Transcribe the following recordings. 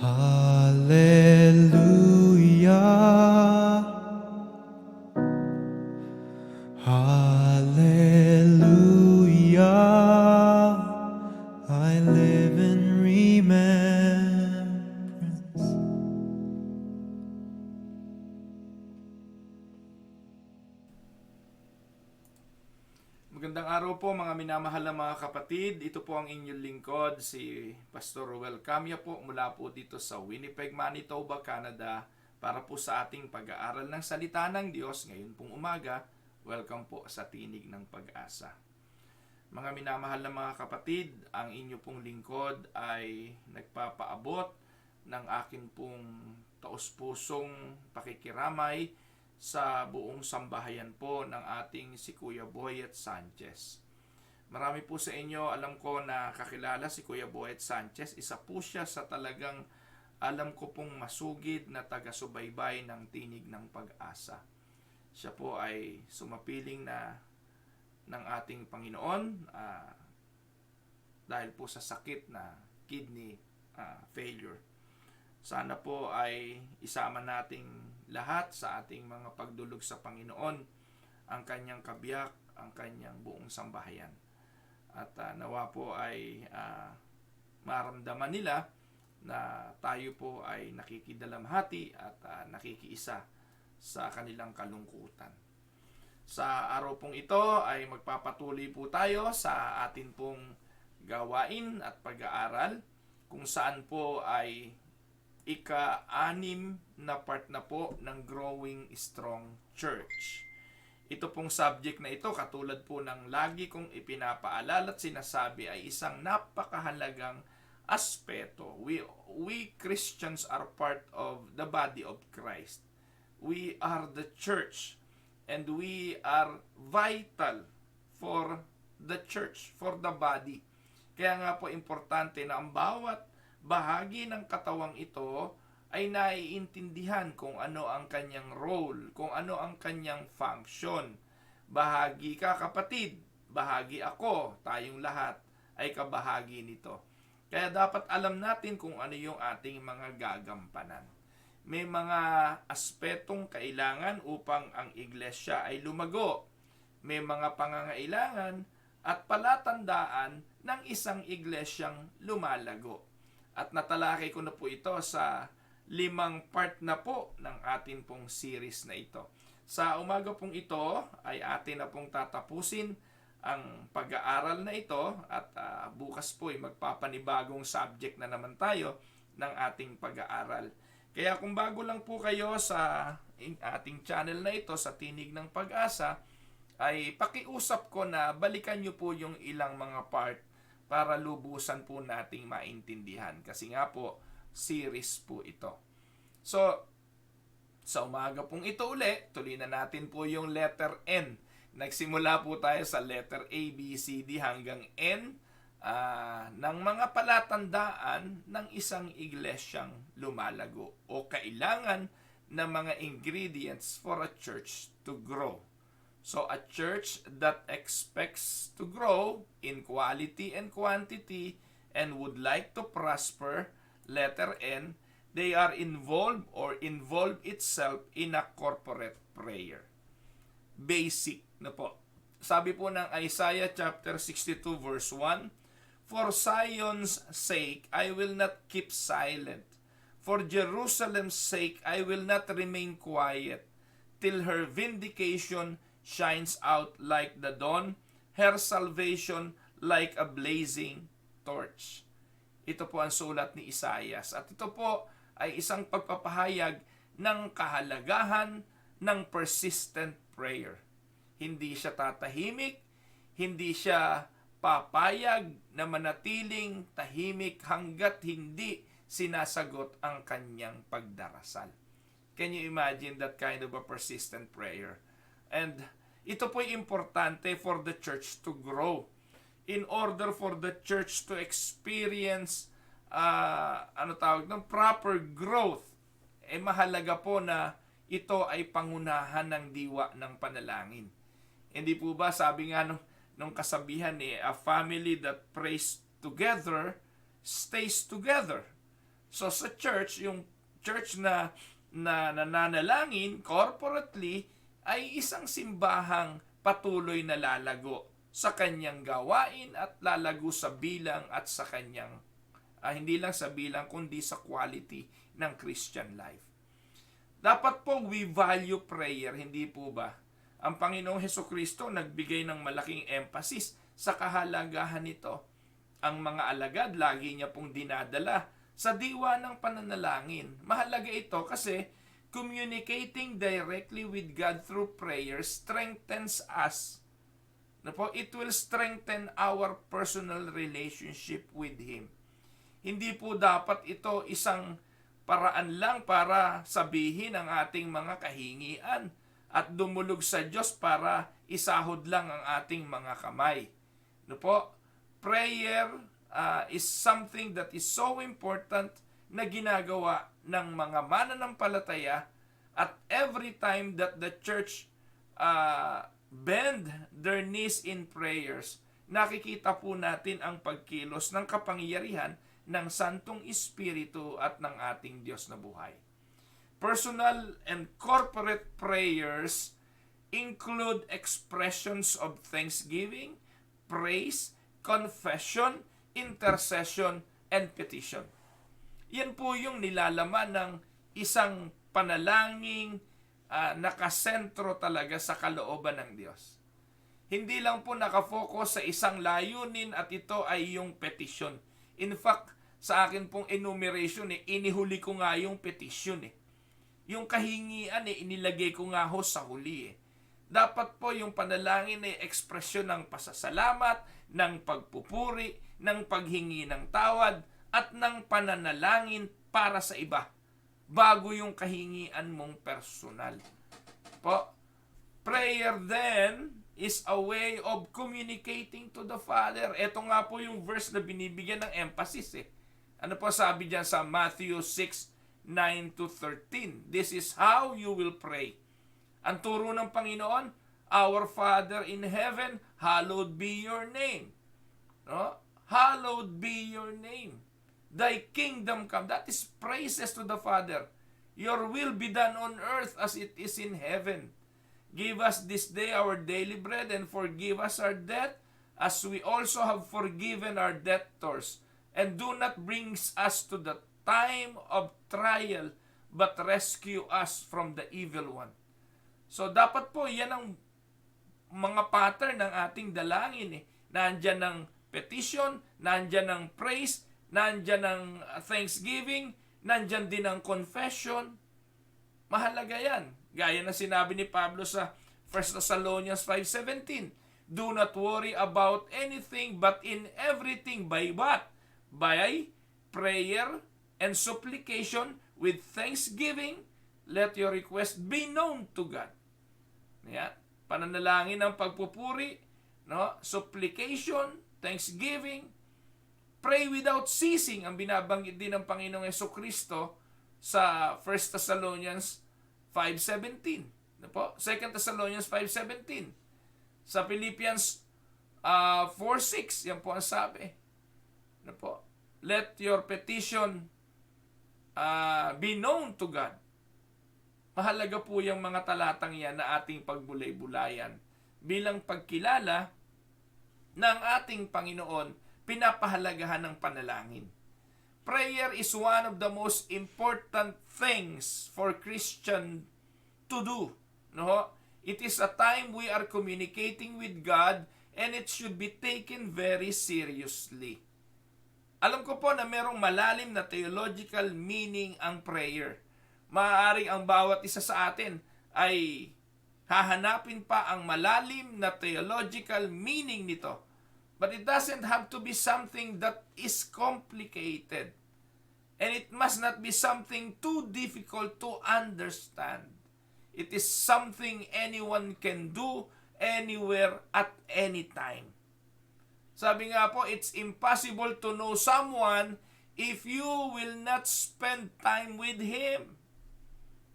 Hallelujah, hallelujah, I live in remembrance. Magandang araw po mga minamahal na mga kapatid. Ito po ang inyong lingkod, si Pastor Ruel Camia po mula po dito sa Winnipeg, Manitoba, Canada para po sa ating pag-aaral ng salita ng Diyos ngayon pong umaga. Welcome po sa Tinig ng Pag-asa. Mga minamahal na mga kapatid, ang inyo pong lingkod ay nagpapaabot ng akin pong taus-pusong pakikiramay sa buong sambahayan po ng ating si Kuya Boyet Sanchez. Marami po sa inyo, alam ko na kakilala si Kuya Boyet Sanchez. Isa po siya sa talagang alam ko pong masugid na taga-subaybay ng Tinig ng Pag-asa. Siya po ay sumapiling na ng ating Panginoon dahil po sa sakit na kidney failure. Sana po ay isama nating lahat sa ating mga pagdulog sa Panginoon ang kanyang kabiyak, ang kanyang buong sambahayan. At nawa po ay maramdaman nila na tayo po ay nakikidalamhati at nakikiisa sa kanilang kalungkutan. Sa araw pong ito ay magpapatuloy po tayo sa atin pong gawain at pag-aaral kung saan po ay ika-6 na part na po ng Growing Strong Church. Ito pong subject na ito, katulad po ng lagi kong ipinapaalala at sinasabi, ay isang napakahalagang aspeto. We Christians are part of the body of Christ. We are the church and we are vital for the church, for the body. Kaya nga po importante na ang bawat bahagi ng katawang ito ay naiintindihan kung ano ang kanyang role, kung ano ang kanyang function. Bahagi ka kapatid, bahagi ako, tayong lahat ay kabahagi nito. Kaya dapat alam natin kung ano yung ating mga gagampanan. May mga aspetong kailangan upang ang iglesia ay lumago. May mga pangangailangan at palatandaan ng isang iglesyang lumalago. At natalakay ko na po ito sa 5 part na po ng atin pong series na ito. Sa umaga pong ito ay atin na pong tatapusin ang pag-aaral na ito at bukas po ay magpapanibagong subject na naman tayo ng ating pag-aaral. Kaya kung bago lang po kayo sa ating channel na ito sa Tinig ng Pag-asa, ay pakiusap ko na balikan nyo po yung ilang mga part para lubusan po nating maintindihan. Kasi nga po, series po ito. So, sa umaga pong ito uli, tuloy na natin po yung letter N. Nagsimula po tayo sa letter A, B, C, D hanggang N ng mga palatandaan ng isang iglesyang lumalago o kailangan ng mga ingredients for a church to grow. So a church that expects to grow in quality and quantity and would like to prosper, letter N, they are involved or involve itself in a corporate prayer. Basic na po. Sabi po ng Isaiah chapter 62 verse 1, "For Zion's sake I will not keep silent. For Jerusalem's sake I will not remain quiet till her vindication shines out like the dawn, her salvation like a blazing torch." Ito po ang sulat ni Isaias. At ito po ay isang pagpapahayag ng kahalagahan ng persistent prayer. Hindi siya tatahimik, hindi siya papayag na manatiling tahimik hanggat hindi sinasagot ang kanyang pagdarasal. Can you imagine that kind of a persistent prayer? And ito po ay importante for the church to grow. In order for the church to experience proper growth, mahalaga po na ito ay pangunahan ng diwa ng panalangin. Hindi po ba sabi nga nung kasabihan a family that prays together stays together. So sa church, yung church na nananalangin corporately ay isang simbahang patuloy na lalago sa kanyang gawain at lalago sa bilang at sa kanyang hindi lang sa bilang kundi sa quality ng Christian life. Dapat po we value prayer, hindi po ba? Ang Panginoong Hesukristo nagbigay ng malaking emphasis sa kahalagahan nito. Ang mga alagad lagi niya pong dinadala sa diwa ng pananalangin. Mahalaga ito kasi communicating directly with God through prayer strengthens us. It will strengthen our personal relationship with Him. Hindi po dapat ito isang paraan lang para sabihin ang ating mga kahingian at dumulog sa Diyos para isahod lang ang ating mga kamay. Prayer is something that is so important na ginagawa ng mga mananampalataya, at every time that the church bend their knees in prayers, nakikita po natin ang pagkilos ng kapangyarihan ng Santong Espiritu at ng ating Diyos na buhay. Personal and corporate prayers include expressions of thanksgiving, praise, confession, intercession, and petition. Yan po yung nilalaman ng isang panalangin nakasentro talaga sa kalooban ng Diyos. Hindi lang po nakafocus sa isang layunin at ito ay yung petition. In fact, sa akin pong enumeration, inihuli ko nga yung petition. Yung kahingian, inilagay ko nga ho sa huli. Dapat po yung panalangin ay ekspresyon ng pasasalamat, ng pagpupuri, ng paghingi ng tawad, at ng pananalangin para sa iba, bago yung kahingian mong personal. Prayer then is a way of communicating to the Father. Ito nga po yung verse na binibigyan ng emphasis. Ano po sabi diyan sa Matthew 6:9-13? This is how you will pray. Ang turo ng Panginoon, Our Father in heaven, hallowed be your name. Hallowed be your name. Thy kingdom come. That is praises to the Father. Your will be done on earth as it is in heaven. Give us this day our daily bread, and forgive us our debt as we also have forgiven our debtors. And do not bring us to the time of trial, but rescue us from the evil one. So dapat po yan ang mga pattern ng ating dalangin. Nandyan ng petition, nandyan ng praise, nandyan ng thanksgiving, nandyan din ng confession. Mahalaga yan. Gaya na sinabi ni Pablo sa 1 Thessalonians 5:17. Do not worry about anything, but in everything by what? By prayer and supplication with thanksgiving, let your request be known to God. Yan. Pananalangin ng pagpupuri, supplication, thanksgiving, pray without ceasing, ang binabanggit din ng Panginoong Hesukristo sa 1 Thessalonians 5:17. 2 Thessalonians 5:17. Sa Philippians 4:6, yan po ang sabi. Let your petition be known to God. Mahalaga po yung mga talatang yan na ating pagbulay-bulayan bilang pagkilala ng ating Panginoon, pinapahalagahan ng panalangin. Prayer is one of the most important things for Christian to do. It is a time we are communicating with God, and it should be taken very seriously. Alam ko po na merong malalim na theological meaning ang prayer. Maaaring ang bawat isa sa atin ay hahanapin pa ang malalim na theological meaning nito. But it doesn't have to be something that is complicated. And it must not be something too difficult to understand. It is something anyone can do anywhere at any time. Sabi nga po, it's impossible to know someone if you will not spend time with Him.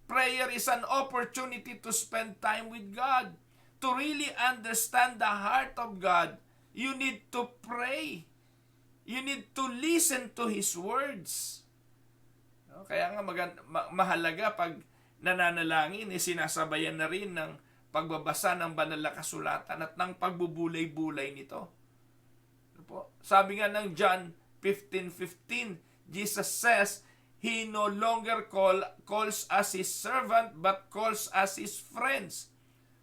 Prayer is an opportunity to spend time with God. To really understand the heart of God, you need to pray. You need to listen to His words. Kaya nga mahalaga pag nananalangin, sinasabayan na rin ng pagbabasa ng banal na kasulatan at ng pagbubulay-bulay nito. Sabi nga ng John 15:15, Jesus says, He no longer calls us His servant but calls us His friends.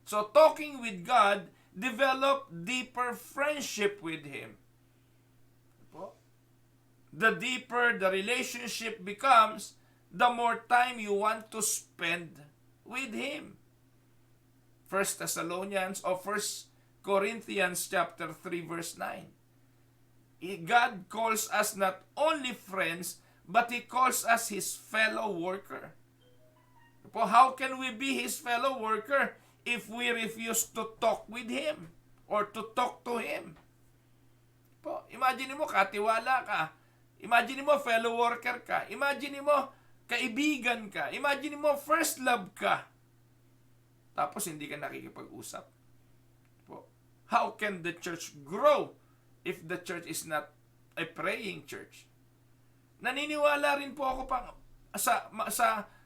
So talking with God, develop deeper friendship with Him. The deeper the relationship becomes, the more time you want to spend with Him. 1 Thessalonians or 1 Corinthians chapter 3 verse 9. God calls us not only friends, but He calls us His fellow worker. How can we be His fellow worker if we refuse to talk with Him or to talk to Him? Imagine mo, katiwala ka. Imagine mo, fellow worker ka. Imagine mo, kaibigan ka. Imagine mo, first love ka. Tapos hindi ka nakikipag-usap. How can the church grow if the church is not a praying church? Naniniwala rin po ako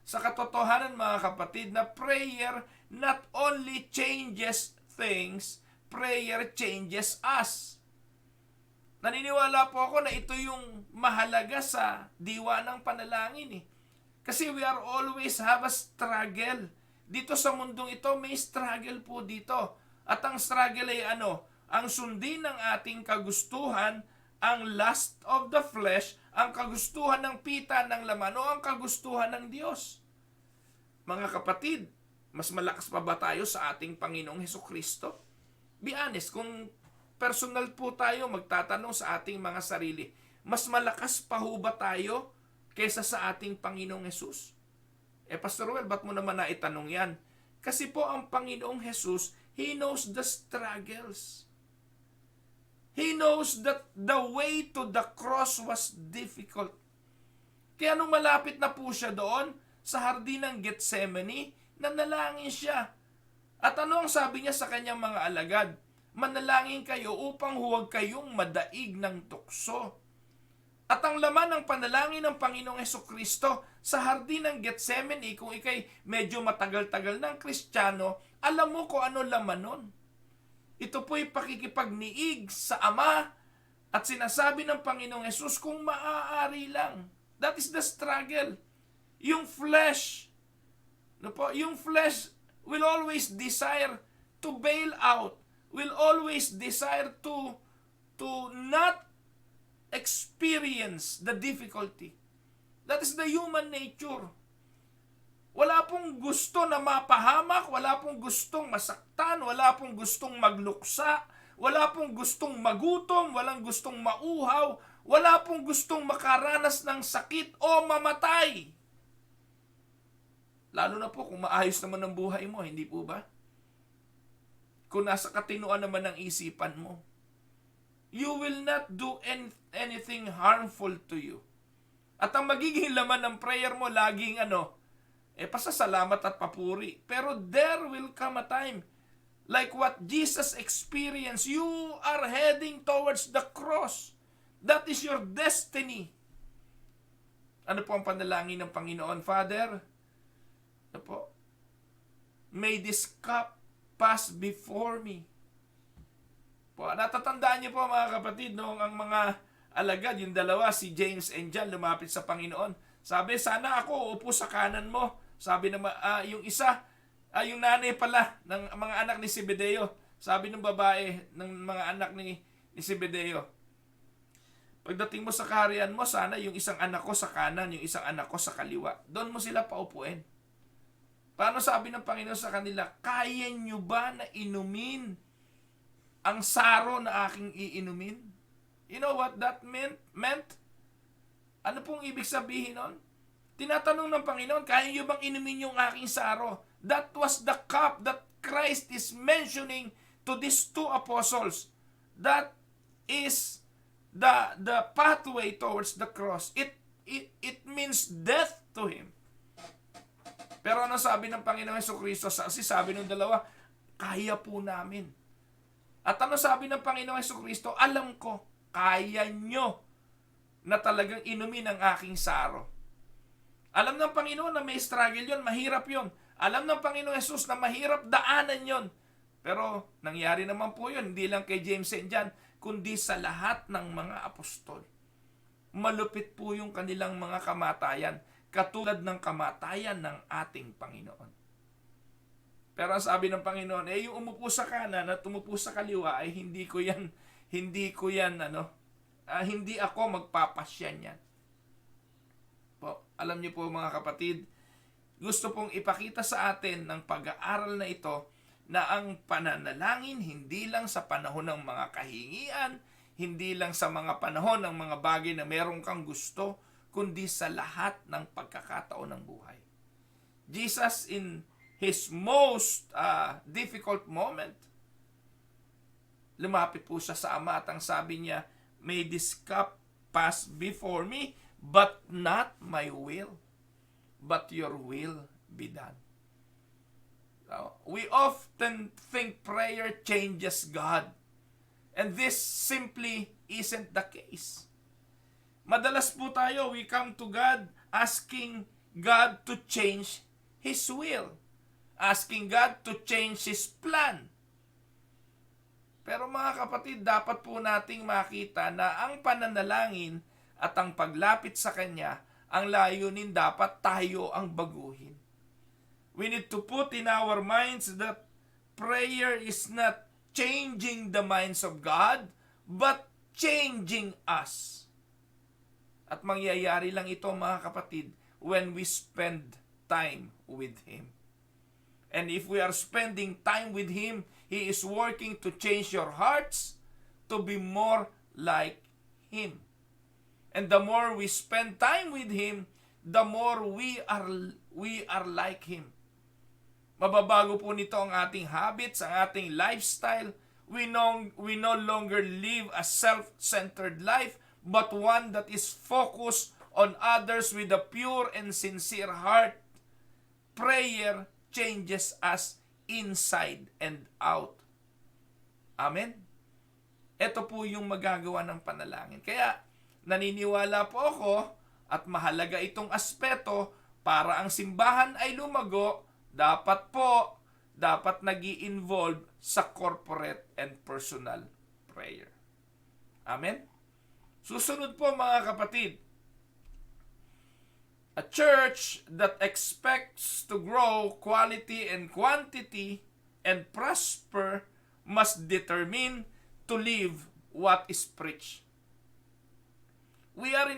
sa katotohanan, mga kapatid, na prayer not only changes things, prayer changes us. Naniniwala po ako na ito yung mahalaga sa diwa ng panalangin. Kasi we are always have a struggle. Dito sa mundong ito, may struggle po dito. At ang struggle ay ano? Ang sundin ng ating kagustuhan, ang lust of the flesh, ang kagustuhan ng pita ng laman o ang kagustuhan ng Diyos. Mga kapatid, mas malakas pa ba tayo sa ating Panginoong Hesukristo? Be honest, kung personal po tayo magtatanong sa ating mga sarili, mas malakas pa ho ba tayo kaysa sa ating Panginoong Hesus? Pastor Ruel, ba't mo naman naitanong yan? Kasi po ang Panginoong Hesus, He knows the struggles. He knows that the way to the cross was difficult. Kaya nung malapit na po siya doon, sa hardin ng Gethsemane, nanalangin siya. At ano ang sabi niya sa kanyang mga alagad? Manalangin kayo upang huwag kayong madaig ng tukso. At ang laman ng panalangin ng Panginoong Hesukristo sa hardin ng Gethsemane, kung ikay medyo matagal-tagal ng Kristiyano, alam mo kung ano laman nun. Ito po'y pakikipagniig sa Ama at sinasabi ng Panginoong Hesus kung maaari lang. That is the struggle. Yung flesh, yung flesh will always desire to bail out, will always desire to not experience the difficulty. That is the human nature. Wala pong gusto na mapahamak, wala pong gustong masaktan, wala pong gustong magluksa, wala pong gustong magutom, walang gustong mauhaw, wala pong gustong makaranas ng sakit o mamatay. Lalo na po kung maayos naman ang buhay mo, hindi po ba? Kung nasa katinuan naman ng isipan mo, you will not do anything harmful to you. At ang magiging laman ng prayer mo, laging pasasalamat at papuri. Pero there will come a time, like what Jesus experienced, you are heading towards the cross. That is your destiny. Ano po ang panalangin ng Panginoon? Father, may this cup pass before me. Natatandaan niyo po, mga kapatid, noong ang mga alagad, yung dalawa, si James and John, lumapit sa Panginoon. Sabi, sana ako upo sa kanan mo. Sabi naman, yung isa, yung nanay pala ng mga anak ni Zebedeo. Sabi ng babae ng mga anak ni Zebedeo, pagdating mo sa kaharian mo, sana yung isang anak ko sa kanan, yung isang anak ko sa kaliwa. Doon mo sila paupuin. Paano sabi ng Panginoon sa kanila, kaya nyo ba na inumin ang saro na aking iinumin? You know what that meant? Ano pong ibig sabihin nun? Tinatanong ng Panginoon, kaya nyo bang inumin yung aking saro? That was the cup that Christ is mentioning to these two apostles. That is the pathway towards the cross. It means death to Him. Pero ano sabi ng Panginoong Hesukristo? Kasi sabi ng dalawa, kaya po namin. At ano sabi ng Panginoong Hesukristo? Alam ko, kaya nyo na talagang inumin ang aking saro. Alam ng Panginoon na may struggle yon, mahirap yon. Alam ng Panginoon Jesus na mahirap daanan yon. Pero nangyari naman po yun, hindi lang kay James and John, kundi sa lahat ng mga apostol. Malupit po yung kanilang mga kamatayan, katulad ng kamatayan ng ating Panginoon. Pero ang sabi ng Panginoon, yung umupo sa kanan at umupo sa kaliwa ay hindi ako magpapasyan yan. Po, alam niyo po mga kapatid, gusto pong ipakita sa atin ng pag-aaral na ito na ang pananalangin hindi lang sa panahon ng mga kahingian, hindi lang sa mga panahon ng mga bagay na meron kang gusto, kundi sa lahat ng pagkakataon ng buhay. Jesus in His most difficult moment, lumapit po siya sa Ama at ang sabi niya, "May this cup pass before me, but not my will, but your will be done." We often think prayer changes God, and this simply isn't the case. Madalas po tayo, we come to God asking God to change His will, asking God to change His plan. Pero mga kapatid, dapat po nating makita na ang pananalangin at ang paglapit sa Kanya, ang layunin dapat tayo ang baguhin. We need to put in our minds that prayer is not changing the minds of God, but changing us. At mangyayari lang ito mga kapatid when we spend time with Him. And if we are spending time with Him, He is working to change your hearts to be more like Him. And the more we spend time with Him, the more we are like Him. Mababago po nito ang ating habits, ang ating lifestyle. We no longer live a self-centered life, but one that is focused on others with a pure and sincere heart. Prayer changes us inside and out. Amen? Ito po yung magagawa ng panalangin. Kaya, naniniwala po ako at mahalaga itong aspeto para ang simbahan ay lumago, dapat nag-i-involve sa corporate and personal prayer. Amen? Susunod po mga kapatid, a church that expects to grow quality and quantity and prosper must determine to live what is preached. We are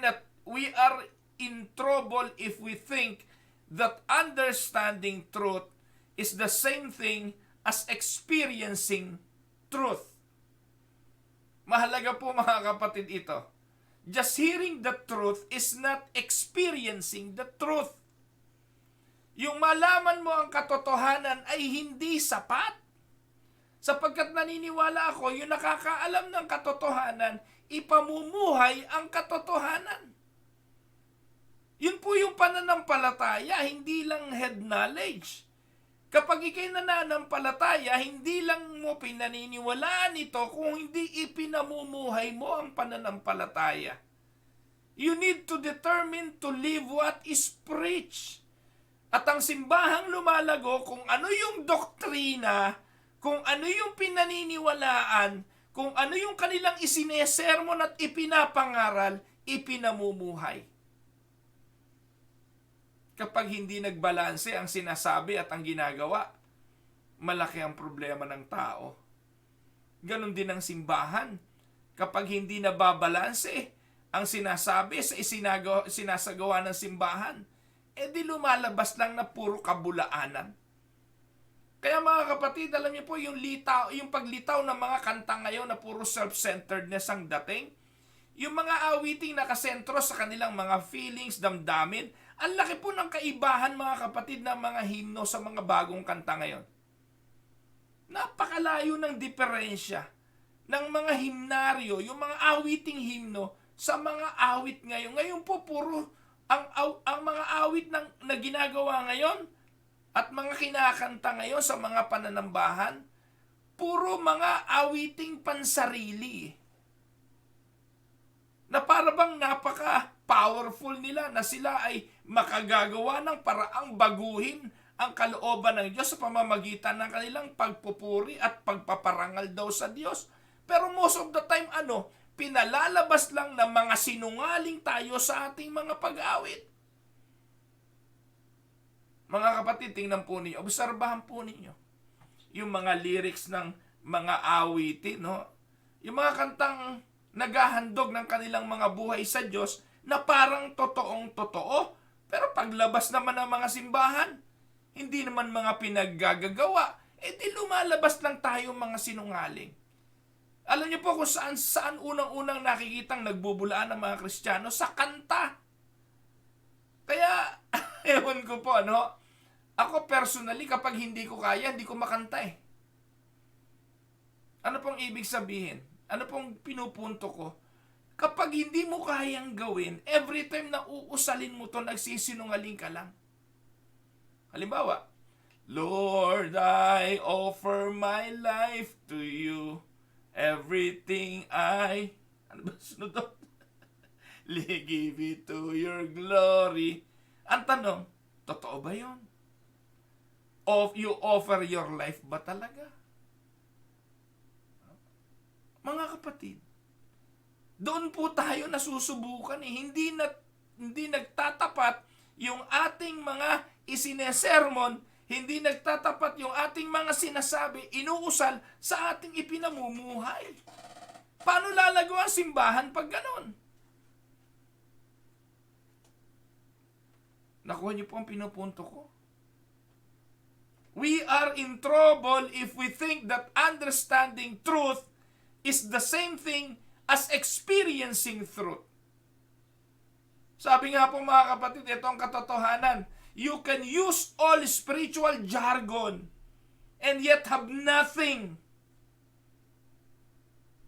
in trouble if we think that understanding truth is the same thing as experiencing truth. Mahalaga po mga kapatid ito. Just hearing the truth is not experiencing the truth. Yung malaman mo ang katotohanan ay hindi sapat. Sapagkat naniniwala ako, yung nakakaalam ng katotohanan, ipamumuhay ang katotohanan. Yun po yung pananampalataya, hindi lang head knowledge. Kapag ikay nananampalataya, hindi lang mo pinaniniwalaan ito kung hindi ipinamumuhay mo ang pananampalataya. You need to determine to live what is preached. At ang simbahang lumalago kung ano yung doktrina, kung ano yung pinaniniwalaan, kung ano yung kanilang isinesermon at ipinapangaral, ipinamumuhay. Kapag hindi nagbalanse ang sinasabi at ang ginagawa, malaki ang problema ng tao. Ganon din ang simbahan. Kapag hindi nababalanse ang sinasabi sa sinasagawa ng simbahan, di lumalabas lang na puro kabulaanan. Kaya mga kapatid, alam niyo po yung paglitaw ng mga kanta ngayon na puro self-centeredness ang dating, yung mga awiting nakasentro sa kanilang mga feelings, damdamin, ang laki po ng kaibahan mga kapatid ng mga himno sa mga bagong kanta ngayon. Napakalayo ng diferensya ng mga himnaryo, yung mga awiting himno sa mga awit ngayon. Ngayon po puro ang mga awit na ginagawa ngayon at mga kinakanta ngayon sa mga pananambahan, puro mga awiting pansarili. Na para bang napaka-powerful nila na sila ay makagagawa ng paraang baguhin ang kalooban ng Diyos sa pamamagitan ng kanilang pagpupuri at pagpaparangal daw sa Diyos. Pero most of the time, pinalalabas lang ng mga sinungaling tayo sa ating mga pag-awit. Mga kapatid, tingnan po ninyo, obserbahan po ninyo yung mga lyrics ng mga awitin, no? Yung mga kantang naghahandog ng kanilang mga buhay sa Diyos na parang totoong totoo. Pero paglabas naman ng mga simbahan, hindi naman mga pinaggagawa, di lumalabas lang tayo mga sinungaling. Alam niyo po kung saan unang-unang nakikitang nagbubulaan ng mga Kristiyano? Sa kanta. Kaya, ewan ko po, ako personally, kapag hindi ko kaya, hindi ko makanta eh. Ano pong ibig sabihin? Ano pong pinupunto ko? Kapag hindi mo kayang gawin, every time na uusalin mo to, nagsisinungaling ka lang. Halimbawa, Lord, I offer my life to you. Everything ano ba sunod to? Give it to your glory. Ang tanong, totoo ba yun? You offer your life ba talaga? Mga kapatid, doon po tayo nasusubukan eh. Hindi nagtatapat yung ating mga isinesermon, hindi nagtatapat yung ating mga sinasabi, inuusal sa ating ipinamumuhay. Paano lalago ang simbahan pag ganon? Nakuha niyo po ang pinupunto ko. We are in trouble if we think that understanding truth is the same thing as experiencing truth. Sabi nga po mga kapatid, ito ang katotohanan. You can use all spiritual jargon and yet have nothing.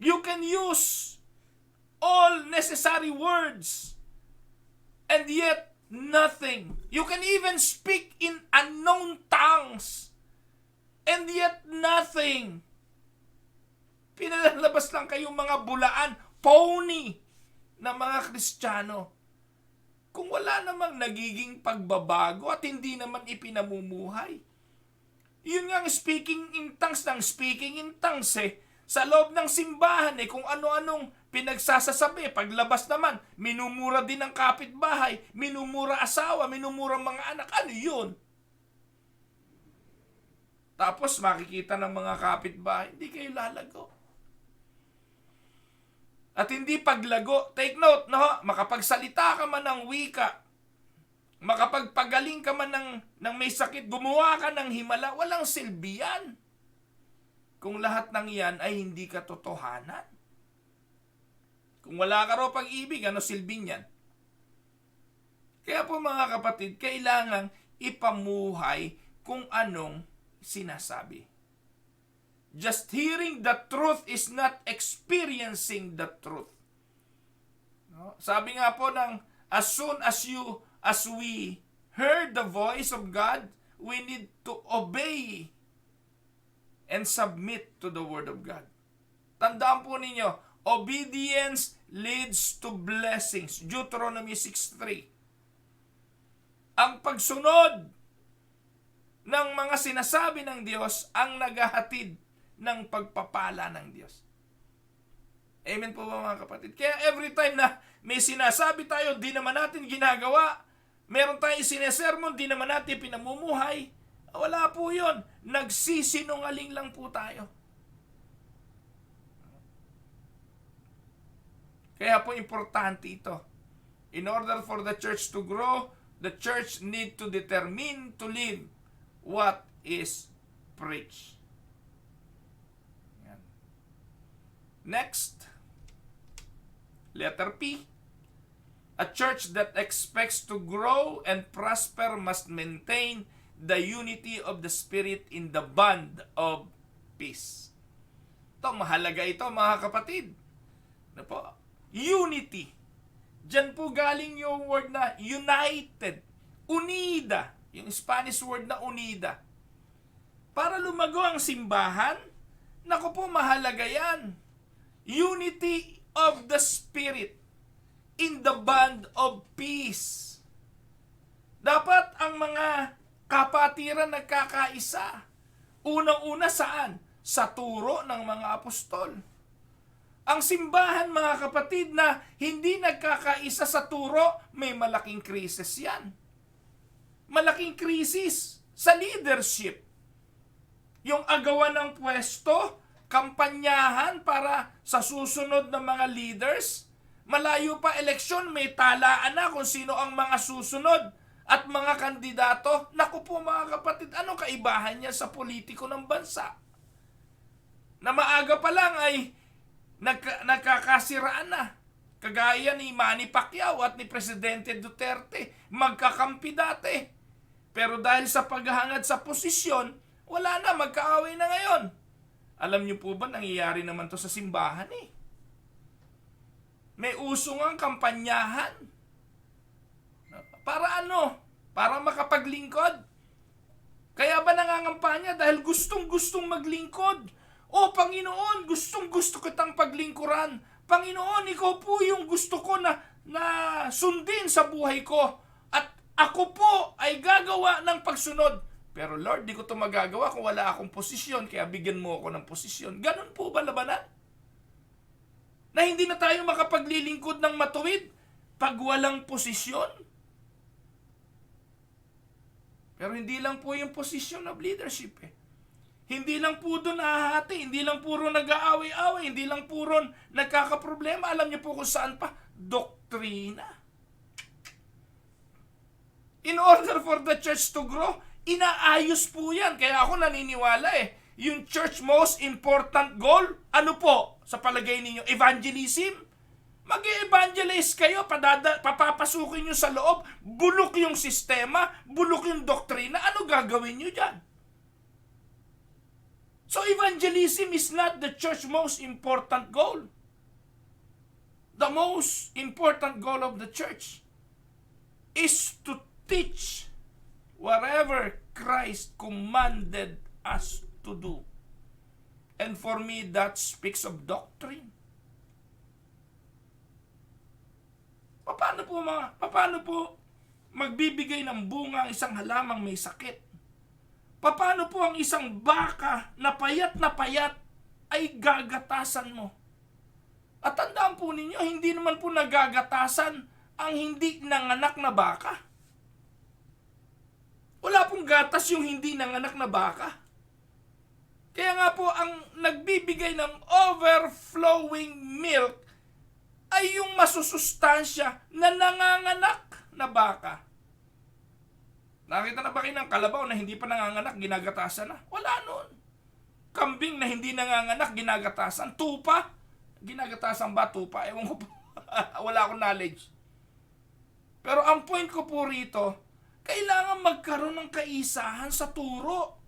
You can use all necessary words and yet nothing. You can even speak in unknown tongues and yet nothing. Pinalalabas lang kayong mga bulaan, phony na mga Kristiyano. Kung wala namang nagiging pagbabago at hindi naman ipinamumuhay. Yun nga ang speaking in tongues ng speaking in tongues eh. Sa loob ng simbahan eh, kung ano-anong pinagsasasabi. Paglabas naman, minumura din ang kapitbahay, minumura asawa, minumura mga anak. Ano yun? Tapos makikita ng mga kapitbahay, hindi kayo lalago. At hindi paglago, take note, makapagsalita ka man ng wika, makapagpagaling ka man ng may sakit, gumawa ka ng himala, walang silbi yan. Kung lahat ng yan ay hindi katotohanan. Kung wala ka raw pag-ibig, ano silbi niyan? Kaya po mga kapatid, kailangang ipamuhay kung anong sinasabi. Just hearing the truth is not experiencing the truth. No? Sabi nga po as soon as we heard the voice of God, we need to obey and submit to the Word of God. Tandaan po ninyo, obedience leads to blessings. Deuteronomy 6:3. Ang pagsunod ng mga sinasabi ng Diyos ang naghahatid ng pagpapala ng Diyos. Amen po ba mga kapatid? Kaya every time na may sinasabi tayo, di naman natin ginagawa, meron tayong sinesermon, di naman natin pinamumuhay, wala po yun. Nagsisinungaling lang po tayo. Kaya po importante ito. In order for the church to grow, the church need to determine to live what is preached. Next, letter P. A church that expects to grow and prosper must maintain the unity of the Spirit in the bond of peace. Ito, mahalaga ito mga kapatid. Ano po? Unity. Diyan po galing yung word na united. Unida. Yung Spanish word na unida. Para lumago ang simbahan, naku po, mahalaga yan. Unity of the Spirit in the bond of peace. Dapat ang mga kapatiran nagkakaisa. Unang-una saan? Sa turo ng mga apostol. Ang simbahan, mga kapatid, na hindi nagkakaisa sa turo, may malaking krisis yan. Malaking krisis sa leadership. Yung agawan ng pwesto, kampanyahan para sa susunod na mga leaders, malayo pa eleksyon, may talaan na kung sino ang mga susunod at mga kandidato. Naku po mga kapatid, anong kaibahan niya sa politiko ng bansa? Na maaga pa lang ay nagkakasiraan na. Kagaya ni Manny Pacquiao at ni Presidente Duterte, magkakampi dati. Pero dahil sa paghahangad sa posisyon, wala na, magkaaway na ngayon. Alam niyo po ba, nangyayari naman to sa simbahan eh. May uso ngang kampanyahan. Para ano? Para makapaglingkod. Kaya ba nangangampanya? Dahil gustong-gustong maglingkod. O Panginoon, gustong-gusto kitang paglingkuran. Panginoon, ikaw po yung gusto ko na sundin sa buhay ko. At ako po ay gagawa ng pagsunod. Pero Lord, di ko ito magagawa kung wala akong posisyon, kaya bigyan mo ako ng posisyon. Ganun po ba labanan? Na hindi na tayo makapaglilingkod ng matuwid pag walang posisyon? Pero hindi lang po yung position of leadership eh. Hindi lang po doon ahati, hindi lang puro nag-aaway-away, hindi lang puro nagkakaproblema. Alam niyo po kung saan pa? Doktrina. In order for the church to grow, inaayos po yan. Kaya ako naniniwala eh. Yung church most important goal, ano po sa palagay ninyo? Evangelism? Mag-evangelize kayo, papapasukin nyo sa loob, bulok yung sistema, bulok yung doktrina, ano gagawin nyo dyan? So evangelism is not the church most important goal. The most important goal of the church is to teach whatever Christ commanded us to do. And for me, that speaks of doctrine. Paano po magbibigay ng bunga ang isang halamang may sakit? Paano po ang isang baka na payat ay gagatasan mo? At tandaan po ninyo, hindi naman po nagagatasan ang hindi nanganak na baka. Wala pong gatas yung hindi nanganak na baka. Kaya nga po, ang nagbibigay ng overflowing milk ay yung masusustansya na nanganganak na baka. Nakita na ba kayo ng kalabaw na hindi pa nanganganak, ginagatasan na? Wala nun. Kambing na hindi nanganganak, ginagatasan. Tupa? Ginagatasan ba tupa? Ewan ko po. Wala akong knowledge. Pero ang point ko po rito, kailangan magkaroon ng kaisahan sa turo.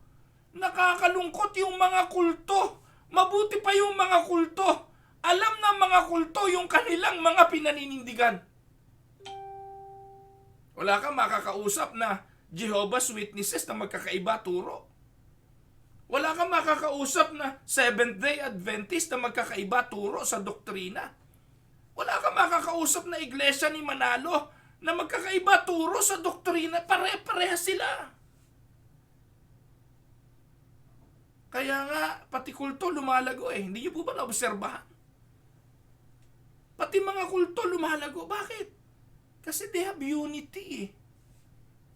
Nakakalungkot yung mga kulto. Mabuti pa yung mga kulto. Alam ng mga kulto yung kanilang mga pinaninindigan. Wala kang makakausap na Jehovah's Witnesses na magkakaiba turo. Wala kang makakausap na Seventh-day Adventist na magkakaiba turo sa doktrina. Wala kang makakausap na Iglesia ni Manalo na magkakaiba turo sa doktrina. Pare-pareha sila. Kaya nga, pati kulto lumalago eh. Hindi niyo po ba naobserbahan? Pati mga kulto lumalago. Bakit? Kasi they have unity eh.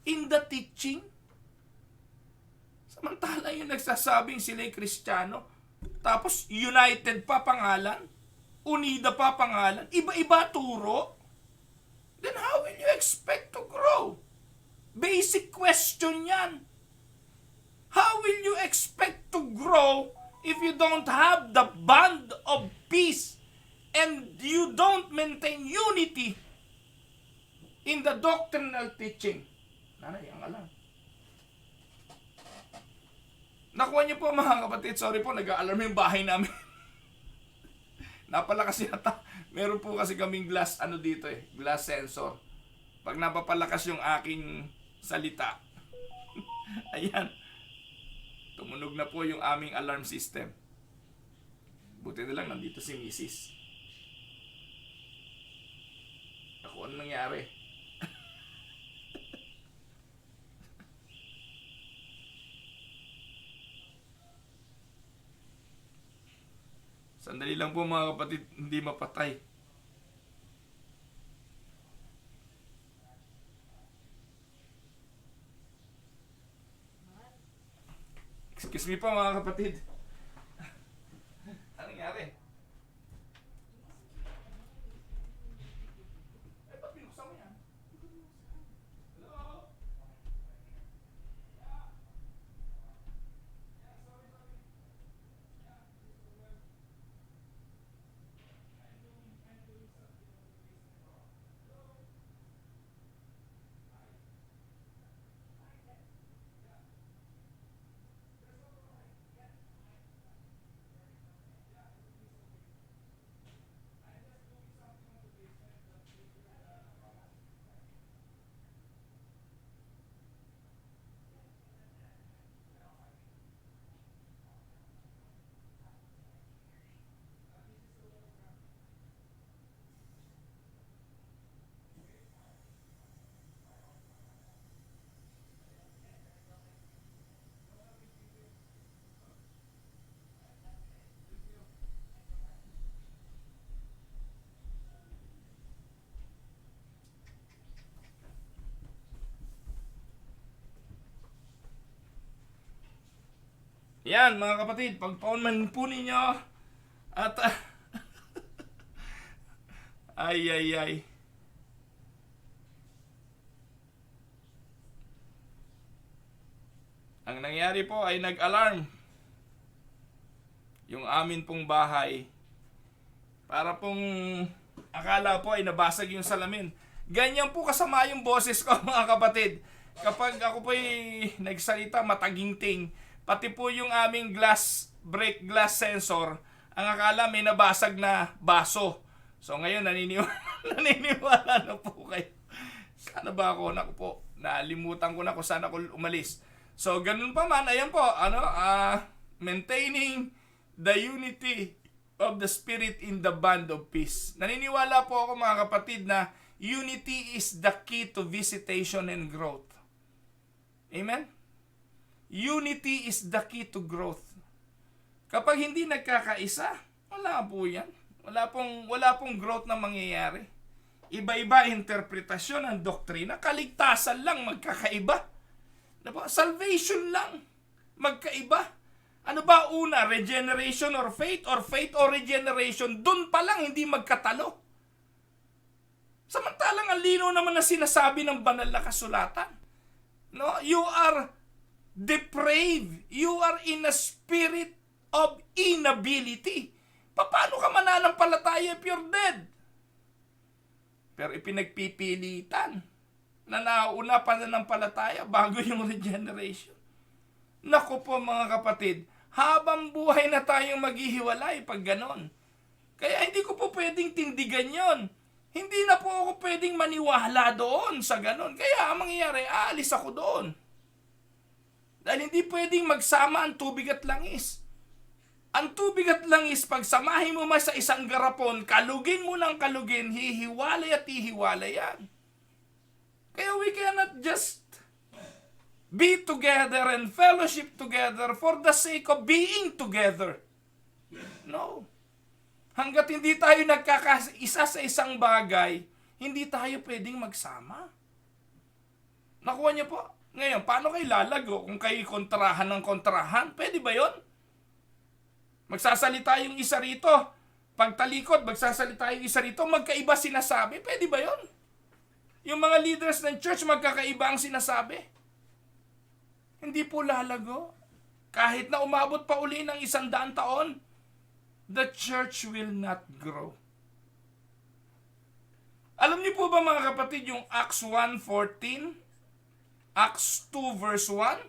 In the teaching. Samantala yung nagsasabing sila'y Kristiyano, tapos united pa pangalan, unida pa pangalan, iba-iba turo, then how will you expect to grow? Basic question yan. How will you expect to grow if you don't have the bond of peace and you don't maintain unity in the doctrinal teaching? Nanay, ang alam. Nakuha niyo po mga kapatid, sorry po, nag-a-alarm yung bahay namin. Napalakas yata. Meron po kasi kaming glass, dito glass sensor. Pag napapalakas yung aking salita, ayan, tumunog na po yung aming alarm system. Buti na lang, nandito si Mrs. Ako, ano nangyari? Sandali lang po mga kapatid, hindi mapatay. Excuse me po mga kapatid. Anong nangyari? Ba't binuksan mo yan? Hello? Yan mga kapatid, pagpaon man po ninyo at ay. Ang nangyari po ay nag-alarm yung amin pong bahay. Para pong akala po ay nabasag yung salamin. Ganyan po kasama yung boses ko mga kapatid. Kapag ako po ay nagsalita mataginting, pati po yung aming break glass sensor, ang akala may nabasag na baso. So ngayon naniniwala na po kayo. Sana ba ako? Naku po, nalimutan ko na kung saan ako umalis. So ganun pa man, ayan po, maintaining the unity of the Spirit in the bond of peace. Naniniwala po ako mga kapatid na unity is the key to visitation and growth. Amen? Unity is the key to growth. Kapag hindi nagkakaisa, wala po yan. Wala pong growth na mangyayari. Iba-iba interpretasyon ng doktrina. Kaligtasan lang magkakaiba. Diba? Salvation lang magkaiba. Ano ba una? Regeneration or faith? Or faith or regeneration? Doon pa lang hindi magkatalo. Samantalang ang lino naman na sinasabi ng banal na kasulatan. No? You are depraved. You are in a spirit of inability. Paano ka mananampalataya if you're dead? Pero ipinagpipilitan na nauna pa na ng palataya bago yung regeneration. Naku po mga kapatid, habang buhay na tayong maghihiwalay pag ganon. Kaya hindi ko po pwedeng tindigan yon. Hindi na po ako pwedeng maniwala doon sa ganon. Kaya ang mangyayari, aalis ako doon. Dahil hindi pwedeng magsama ang tubig at langis. Ang tubig at langis, pagsamahin mo sa isang garapon, kalugin mo ng kalugin, hihiwalay at hihiwalay yan. Kaya we cannot just be together and fellowship together for the sake of being together. No. Hanggat hindi tayo nagkakaisa sa isang bagay, hindi tayo pwedeng magsama. Nakuha niyo po? Ngayon, paano kayo lalago kung kayo kontrahan ng kontrahan? Pwede ba yon? Magsasalita yung isa rito. Pagtalikod, magsasalita yung isa rito. Magkaiba sinasabi. Pwede ba yon? Yung mga leaders ng church, magkakaiba ang sinasabi. Hindi po lalago. Kahit na umabot pa uli ng 100 taon, the church will not grow. Alam niyo po ba mga kapatid yung Acts 1:14? Acts 2 verse 1?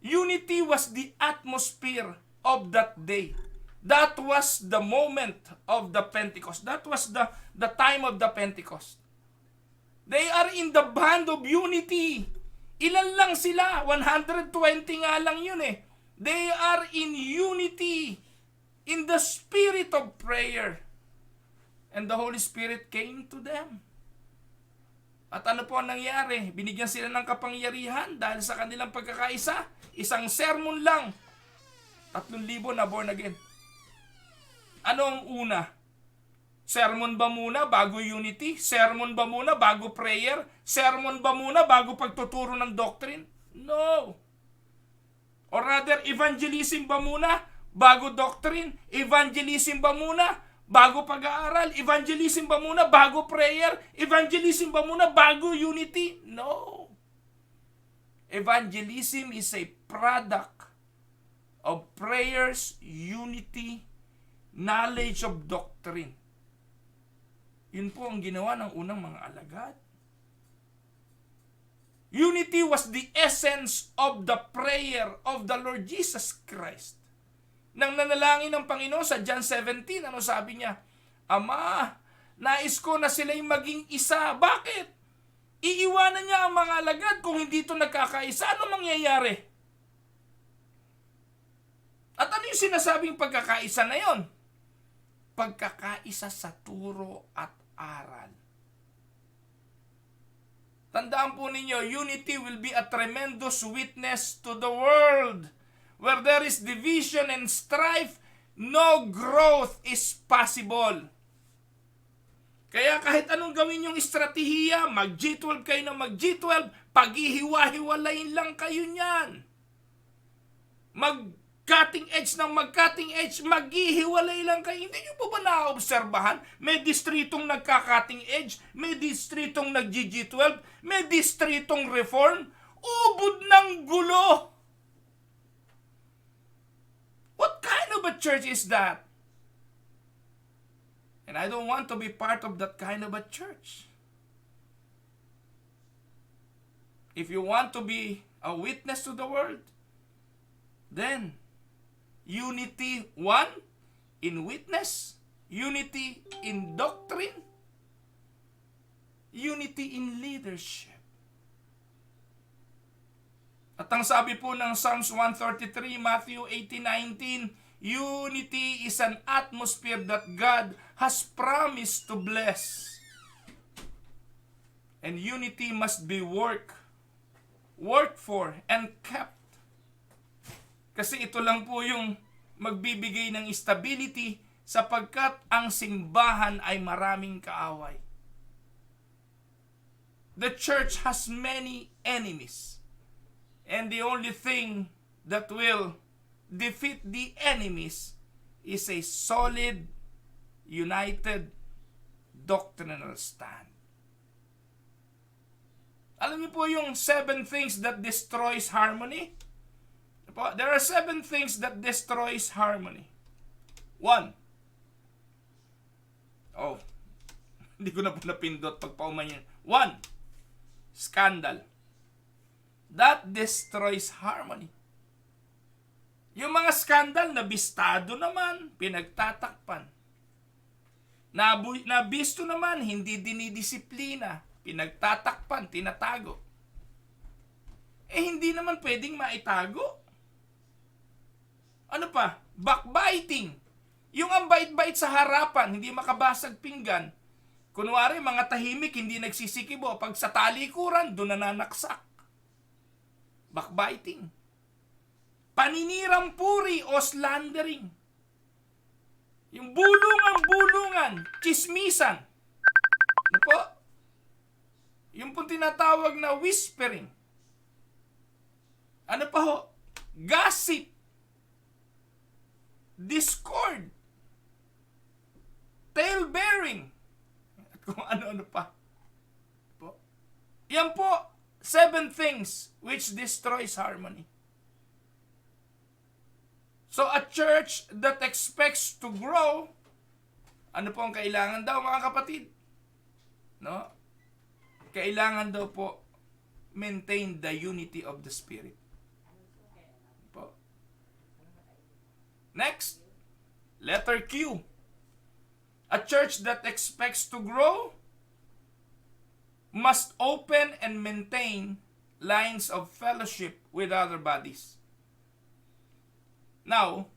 Unity was the atmosphere of that day. That was the moment of the Pentecost. That was the time of the Pentecost. They are in the band of unity. Ilan lang sila? 120 nga lang yun eh. They are in unity, in the spirit of prayer. And the Holy Spirit came to them. At ano po ang nangyari? Binigyan sila ng kapangyarihan dahil sa kanilang pagkakaisa. Isang sermon lang. 3,000 na born again. Ano ang una? Sermon ba muna bago unity? Sermon ba muna bago prayer? Sermon ba muna bago pagtuturo ng doctrine? No. Or rather, evangelism ba muna bago doctrine? Evangelism ba muna bago pag-aaral? Evangelism ba muna bago prayer? Evangelism ba muna bago unity? No. Evangelism is a product of prayers, unity, knowledge of doctrine. Yun po ang ginawa ng unang mga alagad. Unity was the essence of the prayer of the Lord Jesus Christ. Nang nanalangin ng Panginoon sa John 17, ano sabi niya? Ama, nais ko na sila'y maging isa. Bakit? Iiwanan niya ang mga alagad kung hindi ito nagkakaisa. Ano mangyayari? At ano yung sinasabing pagkakaisa na yon? Pagkakaisa sa turo at aral. Tandaan po ninyo, unity will be a tremendous witness to the world. Where there is division and strife, no growth is possible. Kaya kahit anong gawin yung estratehiya, mag-G12 kayo na mag-G12, paghihiwa-hiwalayin lang kayo niyan. Mag-cutting edge ng mag-cutting edge, maghihiwalay lang kayo. Hindi nyo po ba naobserbahan? May distritong nagka-cutting edge, may distritong nag-G12, may distritong reform. Ubod ng gulo. What kind of a church is that? And I don't want to be part of that kind of a church. If you want to be a witness to the world, then unity, one, in witness, unity in doctrine, unity in leadership. At ang sabi po ng Psalms 133, Matthew 18:19, unity is an atmosphere that God has promised to bless. And unity must be worked for, and kept. Kasi ito lang po yung magbibigay ng stability sapagkat ang simbahan ay maraming kaaway. The church has many enemies. And the only thing that will defeat the enemies is a solid, united, doctrinal stand. Alam niyo po yung 7 things that destroys harmony? There are 7 things that destroys harmony. 1. Oh, hindi ko na po napindot pag pauman yun. 1. Scandal. That destroys harmony. Yung mga skandal na bistado naman, pinagtatakpan. Nabisto naman, hindi dinidisiplina, pinagtatakpan, tinatago. Hindi naman pwedeng maitago. Ano pa? Backbiting. Yung ang bait-bait sa harapan, hindi makabasag pinggan. Kunwari, mga tahimik, hindi nagsisikibo. Pag sa talikuran, doon nananaksak. Backbiting. Paninirang puri o slandering. Yung bulungan, chismisan. Ano po? Yung po tinatawag na whispering. Ano pa ho? Gossip. Discord. Tale-bearing. At kung ano-ano pa. Po. Yan po, 7 things which destroys harmony. So a church that expects to grow, ano po ang kailangan daw mga kapatid? No? Kailangan daw po maintain the unity of the Spirit. Po. Next, letter Q. A church that expects to grow must open and maintain lines of fellowship with other bodies. Now,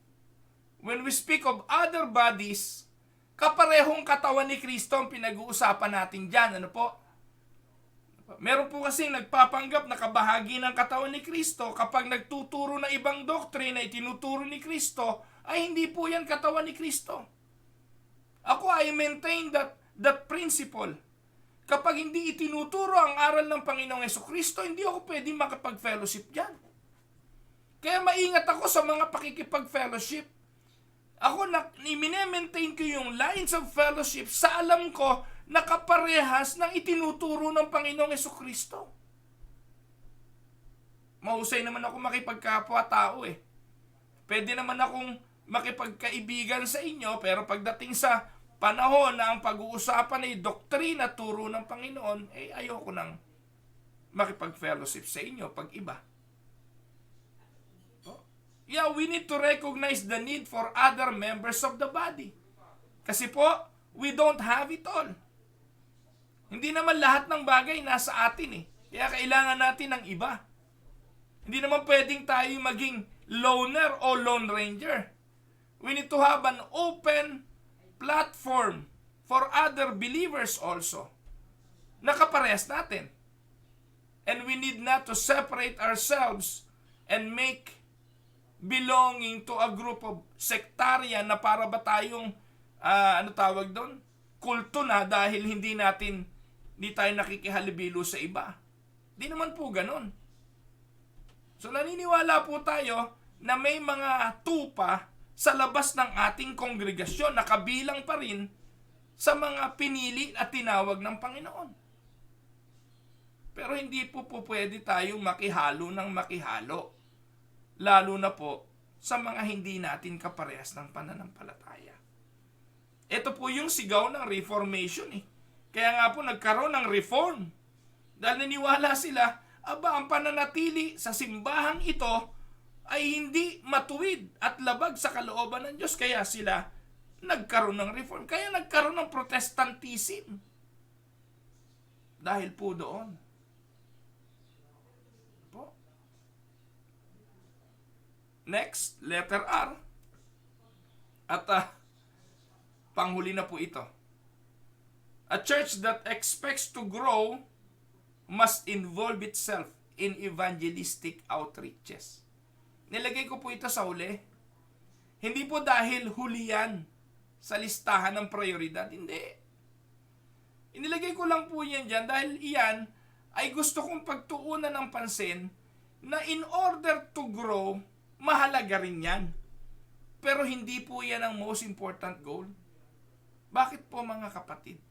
when we speak of other bodies, kaparehong katawan ni Kristo ang pinag-uusapan natin dyan. Ano po? Meron po kasing nagpapanggap na kabahagi ng katawan ni Kristo kapag nagtuturo na ibang doktrina na itinuturo ni Kristo, ay hindi po yan katawan ni Kristo. Ako, I maintain that principle. Kapag hindi itinuturo ang aral ng Panginoong Hesukristo, hindi ako pwedeng makapag-fellowship dyan. Kaya maingat ako sa mga pakikipag-fellowship. Ako, i-maintain ko yung lines of fellowship sa alam ko na kaparehas ng itinuturo ng Panginoong Hesukristo. Mahusay naman ako makipagkapwa-tao eh. Pwede naman akong makipagkaibigan sa inyo, pero pagdating sa panahon na ang pag-uusapan ay doktrina, turo ng Panginoon, ayoko nang makipag-fellowship sa inyo pag iba. Yeah, we need to recognize the need for other members of the body. Kasi po, we don't have it all. Hindi naman lahat ng bagay nasa atin eh. Kaya kailangan natin ng iba. Hindi naman pwedeng tayo maging loner o lone ranger. We need to have an open platform for other believers also. Nakaparehas natin. And we need not to separate ourselves and make belonging to a group of sectarian na para ba tayong, kulto na dahil hindi tayo nakikihalubilo sa iba. Di naman po ganun. So naniniwala po tayo na may mga tupa sa labas ng ating kongregasyon na kabilang pa rin sa mga pinili at tinawag ng Panginoon. Pero hindi po pwede tayong makihalo ng makihalo. Lalo na po sa mga hindi natin kaparehas ng pananampalataya. Ito po yung sigaw ng Reformation eh. Kaya nga po nagkaroon ng reform. Dahil naniwala sila, ang pananatili sa simbahang ito ay hindi matuwid at labag sa kalooban ng Diyos. Kaya sila nagkaroon ng reform. Kaya nagkaroon ng Protestantism. Dahil po doon. Next, letter R. At panghuli na po ito. A church that expects to grow must involve itself in evangelistic outreaches. Nilagay ko po ito sa huli. Hindi po dahil huli yan sa listahan ng prioridad. Hindi. Inilagay ko lang po yan dyan dahil iyan ay gusto kong pagtuunan ng pansin na in order to grow, mahalaga rin yan. Pero hindi po yan ang most important goal. Bakit po mga kapatid?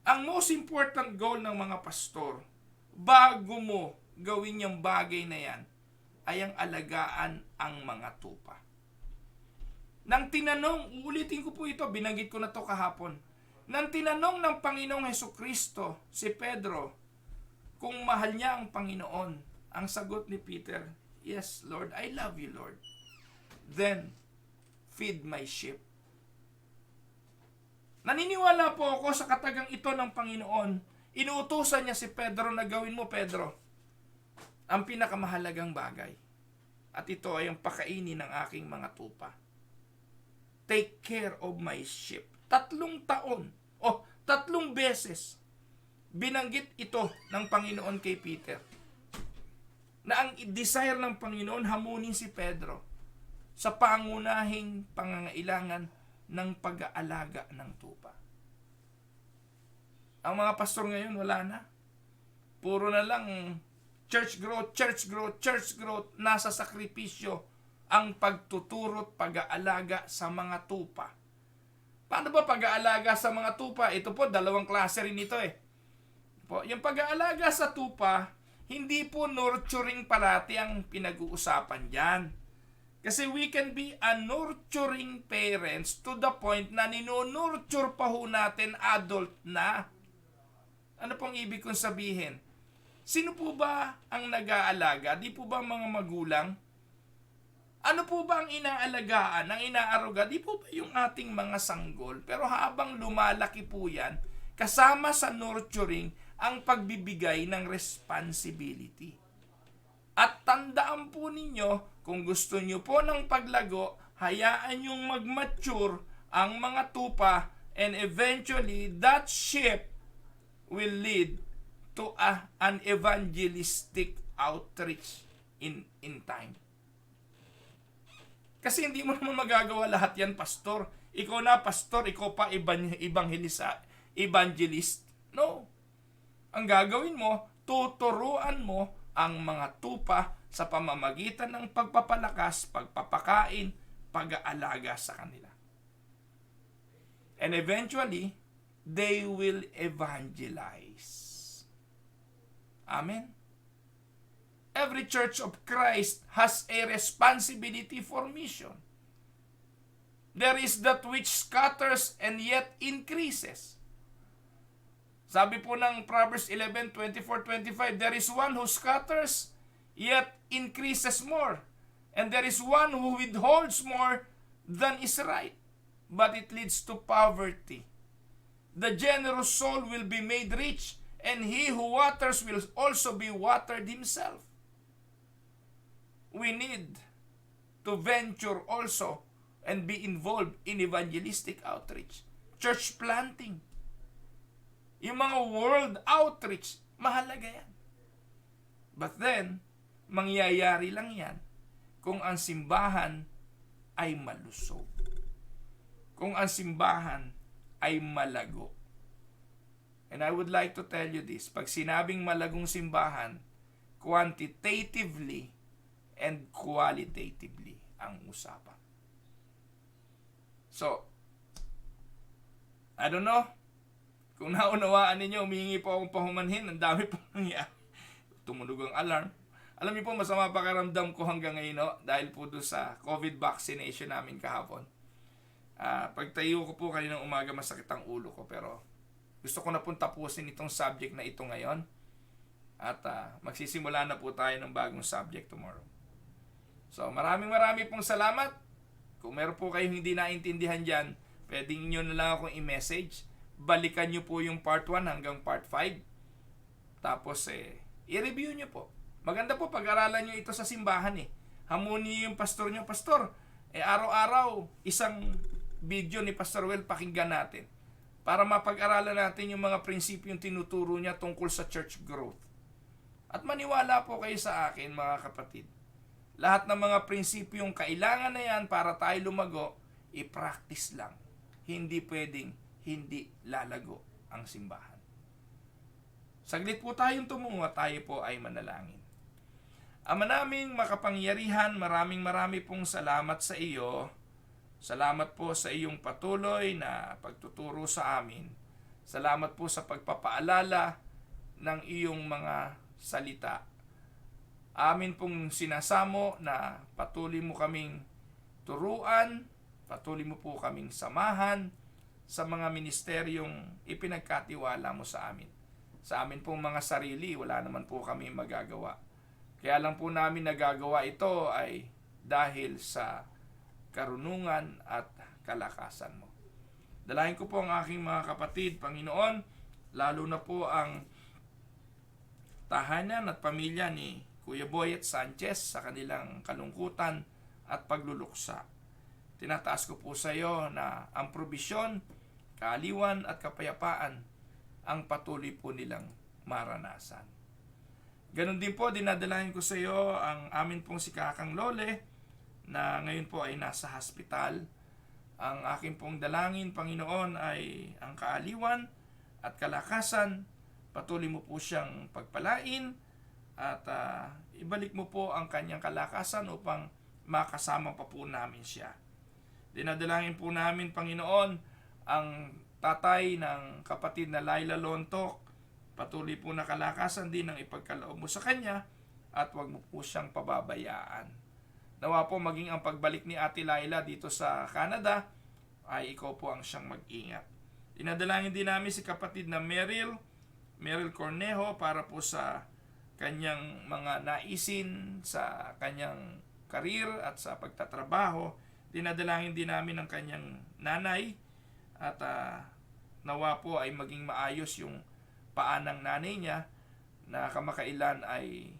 Ang most important goal ng mga pastor, bago mo gawin yung bagay na yan, ay ang alagaan ang mga tupa. Nang tinanong, uulitin ko po ito, binanggit ko na to kahapon. Nang tinanong ng Panginoong Hesukristo si Pedro kung mahal niya ang Panginoon, ang sagot ni Peter, "Yes, Lord, I love you, Lord. Then, feed my sheep." Naniniwala po ako sa katagang ito ng Panginoon. Inuutusan niya si Pedro na gawin mo, Pedro, ang pinakamahalagang bagay. At ito ay ang pakainin ng aking mga tupa. Take care of my sheep. 3 taon, 3 beses, binanggit ito ng Panginoon kay Peter. Na ang desire ng Panginoon hamunin si Pedro sa pangunahing pangangailangan ng pag-aalaga ng tupa. Ang mga pastor ngayon, wala na. Puro na lang church growth, nasa sakripisyo ang pagtuturot, pag-aalaga sa mga tupa. Paano ba pag-aalaga sa mga tupa? Ito po, 2 klase rin ito eh. Yung pag-aalaga sa tupa, hindi po nurturing parati ang pinag-uusapan dyan. Kasi we can be a nurturing parents to the point na ninonurture pa ho natin adult na. Ano pong ibig kong sabihin? Sino po ba ang nag-aalaga? Di po ba mga magulang? Ano po ba ang inaalagaan, ang inaaruga? Di po ba yung ating mga sanggol? Pero habang lumalaki po yan, kasama sa nurturing, ang pagbibigay ng responsibility. At tandaan po ninyo, kung gusto nyo po ng paglago, hayaan yung mag-mature ang mga tupa, and eventually that sheep will lead to an evangelistic outreach in time. Kasi hindi mo naman magagawa lahat yan, pastor. ikaw na pastor, ikaw pa evangelist. No. Ang gagawin mo, tuturuan mo ang mga tupa sa pamamagitan ng pagpapalakas, pagpapakain, pag-aalaga sa kanila. And eventually, they will evangelize. Amen? Every Church of Christ has a responsibility for mission. There is that which scatters and yet increases. Sabi po ng Proverbs 11:24-25, there is one who scatters, yet increases more. And there is one who withholds more than is right, but it leads to poverty. The generous soul will be made rich, and he who waters will also be watered himself. We need to venture also and be involved in evangelistic outreach, church planting. Yung mga world outreach, mahalaga yan. But then, mangyayari lang yan kung ang simbahan ay malusog. Kung ang simbahan ay malago. And I would like to tell you this, pag sinabing malagong simbahan, quantitatively and qualitatively ang usapan. So, I don't know, kung naunawaan ninyo, humingi po akong pahumanhin, ang dami pong nangyari. Tumunog ang alarm. Alam niyo po, masama pakiramdam ko hanggang ngayon, no? Dahil po doon sa COVID vaccination namin kahapon. Pagtayo ko po kaninang umaga, masakit ang ulo ko, pero gusto ko na pong tapusin itong subject na ito ngayon. At magsisimula na po tayo ng bagong subject tomorrow. So, maraming pong salamat. Kung meron po kayong hindi naintindihan dyan, pwedeng nyo na lang akong i-message. Balikan nyo po yung part 1 hanggang part 5. Tapos, i-review nyo po. Maganda po pag-aralan nyo ito sa simbahan Hamuni yung pastor nyo. Pastor, araw-araw, isang video ni Pastor Well pakinggan natin. Para mapag-aralan natin yung mga prinsipyong tinuturo niya tungkol sa church growth. At maniwala po kayo sa akin, mga kapatid. Lahat ng mga prinsipyong kailangan na yan para tayo lumago, i-practice lang. Hindi pwedeng hindi lalago ang simbahan. Saglit po tayong tumungo at tayo po ay manalangin. Ama naming makapangyarihan, marami pong salamat sa iyo. Salamat po sa iyong patuloy na pagtuturo sa amin. Salamat po sa pagpapaalala ng iyong mga salita. Amin pong sinasamo na patuloy mo kaming turuan, patuloy mo po kaming samahan sa mga ministeryong ipinagkatiwala mo sa amin. Sa amin pong mga sarili, wala naman po kami magagawa. Kaya lang po namin nagagawa ito ay dahil sa karunungan at kalakasan mo. Dalahin ko po ang aking mga kapatid, Panginoon, lalo na po ang tahanan at pamilya ni Kuya Boyet Sanchez sa kanilang kalungkutan at pagluluksa. Tinataas ko po sa iyo na ang probisyon, kaaliwan at kapayapaan ang patuloy po nilang maranasan. Ganon din po, dinadalahin ko sa iyo ang amin pong si Kakang Lole na ngayon po ay nasa hospital. Ang aking pong dalangin, Panginoon, ay ang kaaliwan at kalakasan. Patuloy mo po siyang pagpalain at ibalik mo po ang kanyang kalakasan upang makasama pa po namin siya. Dinadalangin po namin, Panginoon, ang tatay ng kapatid na Laila Lontok. Patuloy po na kalakasan din ang ipagkaloob mo sa kanya at huwag mo po siyang pababayaan. Nawa po maging ang pagbalik ni Ate Laila dito sa Canada ay ikaw po ang siyang mag-ingat. Dinadalangin din namin si kapatid na Meryl Cornejo para po sa kanyang mga naisin sa kanyang karir at sa pagtatrabaho. Dinadalangin din namin ang kanyang nanay at nawa po ay maging maayos yung paa ng nanay niya na kamakailan ay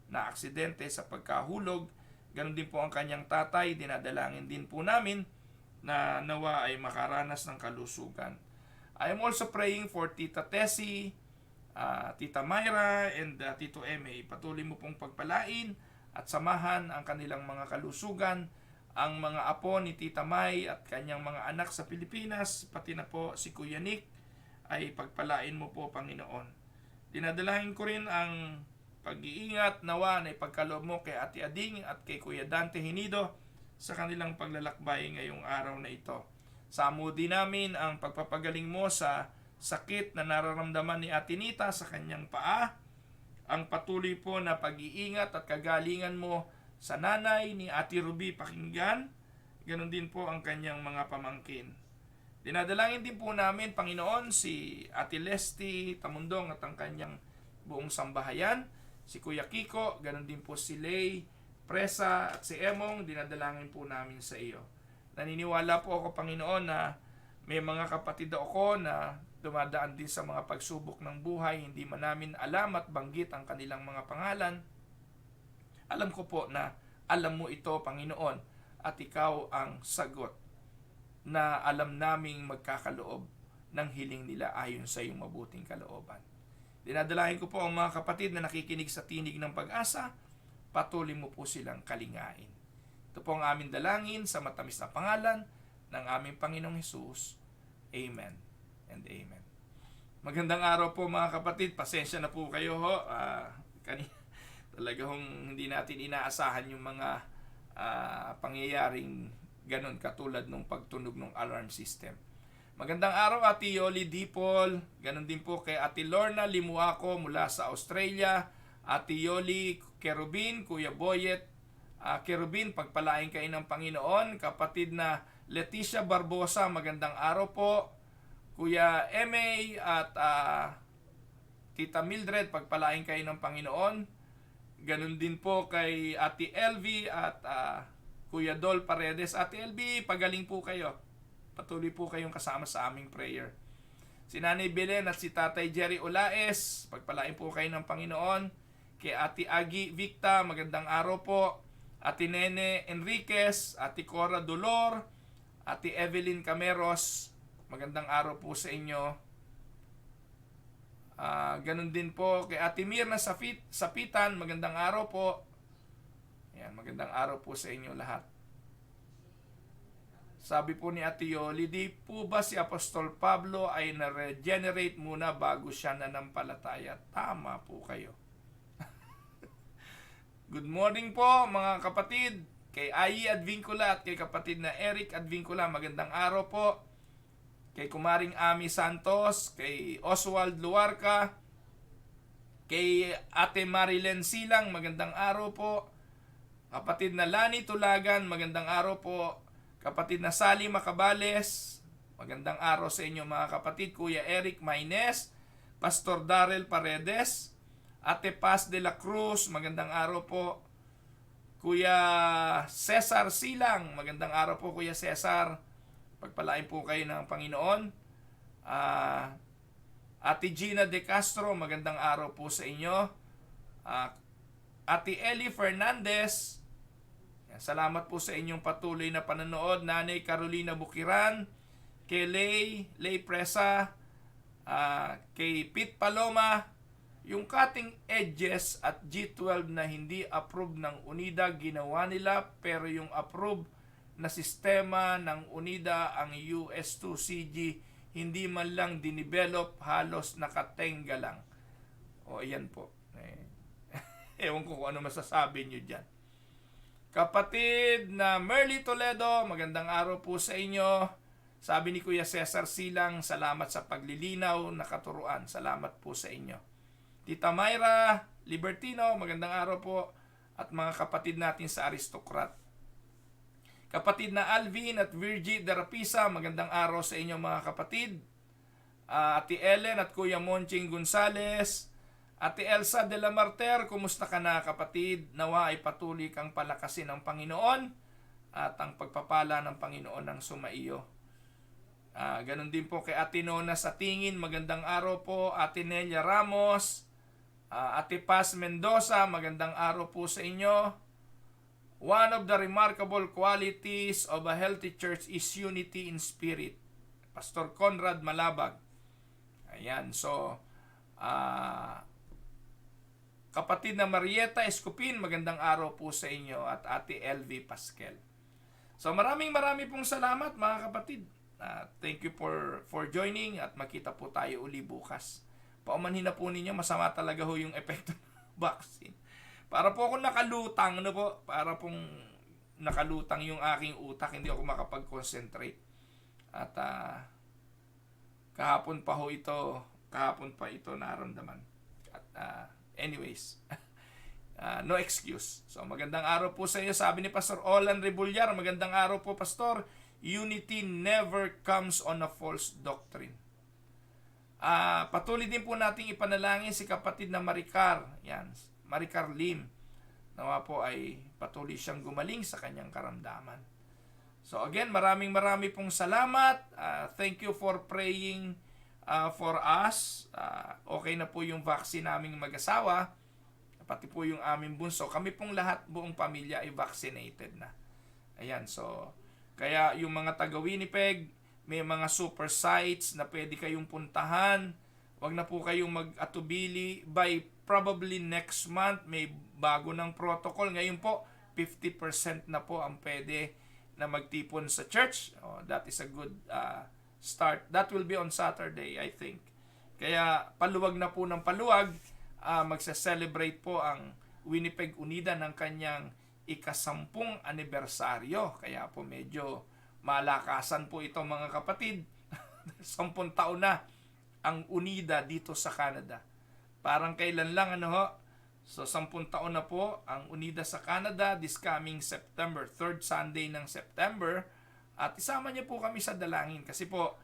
na-aksidente sa pagkahulog. Ganon din po ang kanyang tatay. Dinadalangin din po namin na nawa ay makaranas ng kalusugan. I am also praying for Tita Tessie, Tita Myra, and Tito Eme. Patuloy mo pong pagpalain at samahan ang kanilang mga kalusugan ang mga apo ni Tita May at kanyang mga anak sa Pilipinas, pati na po si Kuya Nick, ay pagpalain mo po, Panginoon. Dinadalahin ko rin ang pag-iingat nawa na ipagkaloob mo kay Ate Ading at kay Kuya Dante Hinido sa kanilang paglalakbay ngayong araw na ito. Samo din namin ang pagpapagaling mo sa sakit na nararamdaman ni Ate Nita sa kanyang paa, ang patuloy po na pag-iingat at kagalingan mo sa nanay ni Ate Ruby Pakinggan, ganon din po ang kanyang mga pamangkin. Dinadalangin din po namin, Panginoon, si Ate Lesty Tamundong at ang kanyang buong sambahayan, si Kuya Kiko, ganon din po si Lay Presa at si Emong, dinadalangin po namin sa iyo. Naniniwala po ako, Panginoon, na may mga kapatid ako na dumadaan din sa mga pagsubok ng buhay, hindi man namin alam at banggit ang kanilang mga pangalan. Alam ko po na alam mo ito, Panginoon, at ikaw ang sagot na alam naming magkakaloob ng hiling nila ayon sa iyong mabuting kalooban. Dinadalahin ko po ang mga kapatid na nakikinig sa tinig ng pag-asa, patuloy mo po silang kalingain. Ito po ang aming dalangin sa matamis na pangalan ng aming Panginoong Hesus. Amen and amen. Magandang araw po mga kapatid. Pasensya na po kayo ho. Talaga hong hindi natin inaasahan yung mga pangyayaring ganon katulad nung pagtunog ng alarm system. Magandang araw Ate Yoli Dipol, ganon din po kay Ate Lorna Limuaco mula sa Australia, Ate Yoli Kerubin, Kuya Boyet Kerubin, pagpalain kayo ng Panginoon. Kapatid na Leticia Barbosa, magandang araw po. Kuya M.A. at Tita Mildred, pagpalain kayo ng Panginoon. Ganon din po kay Ate LV at Kuya Dol Paredes. Ate LV, pagaling po kayo. Patuloy po kayong kasama sa aming prayer. Si Nanay Belen at si Tatay Jerry Olaes, pagpalain po kayo ng Panginoon. Kay Ate Agi Victa, magandang araw po. Ate Nene Enriquez, Ate Cora Dolor, Ate Evelyn Cameros, magandang araw po sa inyo. Ganun din po kay Ate Mirna Sapitan, magandang araw po. Ayan, magandang araw po sa inyo lahat. Sabi po ni Ate Yoli, di po ba si Apostol Pablo ay na-regenerate muna bago siya nanampalataya? Tama po kayo. Good morning po mga kapatid. Kay Ayi Advincula at kay kapatid na Eric Advincula, magandang araw po. Kay Kumaring Ami Santos, kay Oswald Luarca, kay Ate Marilyn Silang, magandang araw po. Kapatid na Lani Tulagan, magandang araw po. Kapatid na Sally Macabales, magandang araw sa inyo mga kapatid. Kuya Eric Maines, Pastor Darrell Paredes, Ate Paz de la Cruz, magandang araw po. Kuya Cesar Silang, magandang araw po Kuya Cesar. Pagpalain po kayo ng Panginoon. Ate Gina De Castro, magandang araw po sa inyo. Ate Ellie Fernandez, salamat po sa inyong patuloy na panonood. Nanay Carolina Bukiran, kay Lay Presa, kay Pete Paloma, yung cutting edges at G12 na hindi approve ng UNIDA, ginawa nila, pero yung approve na sistema ng UNIDA, ang US2CG, hindi man lang dinevelop, halos nakatenga lang. O, ayan po. Ewan ko kung ano masasabi nyo dyan. Kapatid na Merly Toledo, magandang araw po sa inyo. Sabi ni Kuya Cesar Silang, salamat sa paglilinaw na katuruan. Salamat po sa inyo. Tita Myra Libertino, magandang araw po. At mga kapatid natin sa Aristocrat. Kapatid na Alvin at Virgie Darapisa, magandang araw sa inyo mga kapatid. Ate Ellen at Kuya Monching Gonzales, Ate Elsa de la Marter, kumusta ka na kapatid? Nawa ay patuloy kang palakasin ng Panginoon at ang pagpapala ng Panginoon ang sumaiyo. Ganon din po kay Ate Nona sa tingin, magandang araw po. Ate Nelia Ramos, Ate Paz Mendoza, magandang araw po sa inyo. One of the remarkable qualities of a healthy church is unity in spirit. Pastor Conrad Malabag. Ayan, so kapatid na Marieta Escupin, magandang araw po sa inyo, at Ate LV Pascal. So maraming pong salamat mga kapatid. Thank you for joining at makita po tayo uli bukas. Paumanhin na po ninyo, masama talaga ho yung epekto ng vaccine. Para po ako nakalutang, ano po? Para pong nakalutang yung aking utak, hindi ako makapag-concentrate. At kahapon pa ito naramdaman. At anyways, no excuse. So magandang araw po sa iyo. Sabi ni Pastor Olan Rebullar, magandang araw po Pastor. Unity never comes on a false doctrine. Patuloy din po nating ipanalangin si kapatid na Maricar. Yan, Maricar Lim. Nawa po ay patuloy siyang gumaling sa kanyang karamdaman. So again, maraming pong salamat. Thank you for praying for us. Okay na po yung vaccine naming mag-asawa. Pati po yung aming bunso. Kami pong lahat, buong pamilya ay vaccinated na. Ayan, so kaya yung mga taga Winnipeg, may mga super sites na pwede kayong puntahan. Huwag na po kayong mag-atubili. By probably next month, may bago ng protocol. Ngayon po, 50% na po ang pwede na magtipon sa church. That is a good start. That will be on Saturday, I think. Kaya paluwag na po ng paluwag. Magsa-celebrate po ang Winnipeg Unida ng kanyang ika-10 anibersaryo. Kaya po medyo malakasan po ito mga kapatid. 10 taon na ang Unida dito sa Canada. Parang kailan lang So 10 taon na po ang Unida sa Canada this coming September, 3rd Sunday ng September. At isama niyo po kami sa dalangin kasi po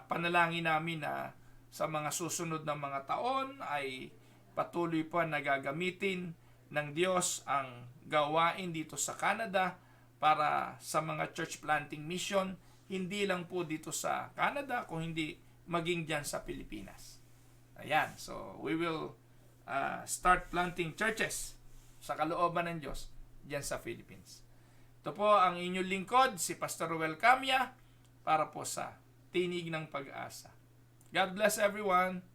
panalangin namin na sa mga susunod na mga taon ay patuloy po nagagamitin ng Diyos ang gawain dito sa Canada para sa mga church planting mission, hindi lang po dito sa Canada, kung hindi maging dyan sa Pilipinas. Ayan, so we will start planting churches sa kalooban ng Diyos dyan sa Philippines. Ito po ang inyong lingkod, si Pastor Ruel Camia, para po sa Tinig ng Pag-asa. God bless everyone.